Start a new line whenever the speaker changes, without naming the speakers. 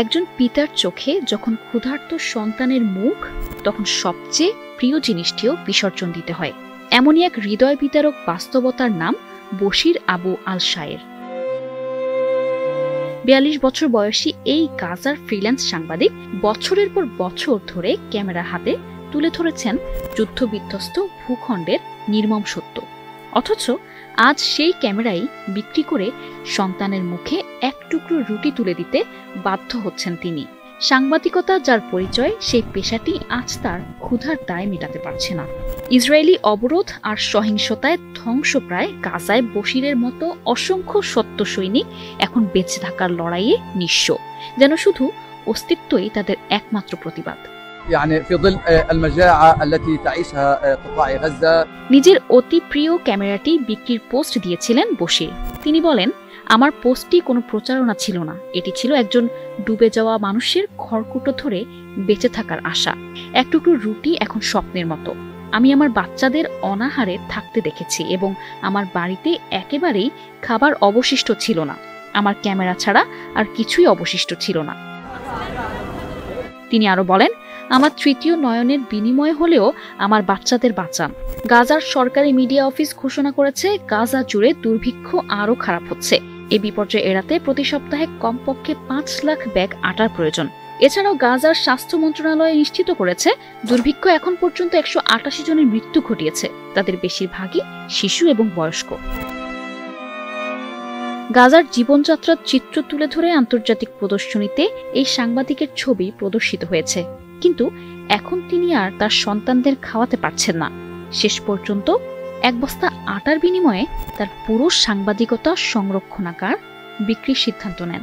একজন পিতার চোখে যখন ক্ষুধার্ত সন্তানের মুখ, তখন সবচেয়ে প্রিয় জিনিসটিও বিসর্জন দিতে হয়। এমনই এক হৃদয় বিতারক বাস্তবতার নাম বশির আবু আল শায়ের। ৪২ বছর বয়সী এই গাজার ফ্রিল্যান্স সাংবাদিক বছরের পর বছর ধরে ক্যামেরা হাতে তুলে ধরেছেন যুদ্ধবিধ্বস্ত ভূখণ্ডের নির্মম সত্য। অথচ আজ সেই ক্যামেরাই বিক্রি করে সন্তানের মুখে এক টুকরো রুটি তুলে দিতে বাধ্য হচ্ছেন তিনি। সাংবাদিকতা যার পরিচয়, সেই পেশাটি আজ তার ক্ষুধার দায় মেটাতে পারছে না। ইসরায়েলি অবরোধ আর সহিংসতায় ধ্বংসপ্রায় গাজায় বশিরের মতো অসংখ্য সত্য সৈনিক এখন বেঁচে থাকার লড়াইয়ে নিঃস্ব, যেন শুধু অস্তিত্বই তাদের একমাত্র প্রতিবাদ। নিজের অতি প্রিয় ক্যামেরাটি বিক্রির পোস্ট দিয়েছিলেন বশির। তিনি বলেন, আমার পোস্টটি কোনো প্রচারণা ছিল না, এটি ছিল একজন ডুবে যাওয়া মানুষের খড়কুটো ধরে বেঁচে থাকার আশা। এক টুকরো রুটি এখন স্বপ্নের মতো। আমি আমার বাচ্চাদের অনাহারে থাকতে দেখেছি এবং আমার বাড়িতে একেবারেই খাবার অবশিষ্ট ছিল না। আমার ক্যামেরা ছাড়া আর কিছুই অবশিষ্ট ছিল না। তিনি আরো বলেন, আমার তৃতীয় নয়নের বিনিময় হলেও আমার বাচ্চাদের বাঁচান। গাজার সরকারি মিডিয়া অফিস ঘোষণা করেছে গাজা জুড়ে দুর্ভিক্ষ আরো খারাপ হচ্ছে। এই বিপর্যয় এড়াতে প্রতি সপ্তাহে কমপক্ষে ৫ লাখ ব্যাগ আটার প্রয়োজন। এছাড়াও গাজার স্বাস্থ্য মন্ত্রণালয় নিশ্চিত করেছে দুর্ভিক্ষ এখন পর্যন্ত ১৮৮ জনের মৃত্যু ঘটিয়েছে, তাদের বেশিরভাগই শিশু এবং বয়স্ক। গাজার জীবনযাত্রার চিত্র তুলে ধরে আন্তর্জাতিক প্রদর্শনীতে এই সাংবাদিকের ছবি প্রদর্শিত হয়েছে, কিন্তু এখন তিনি আর তার সন্তানদের খাওয়াতে পারছেন না। শেষ পর্যন্ত এক বস্তা আটার বিনিময়ে তার পুরো সাংবাদিকতা সংরক্ষণাগার বিক্রির সিদ্ধান্ত নেন।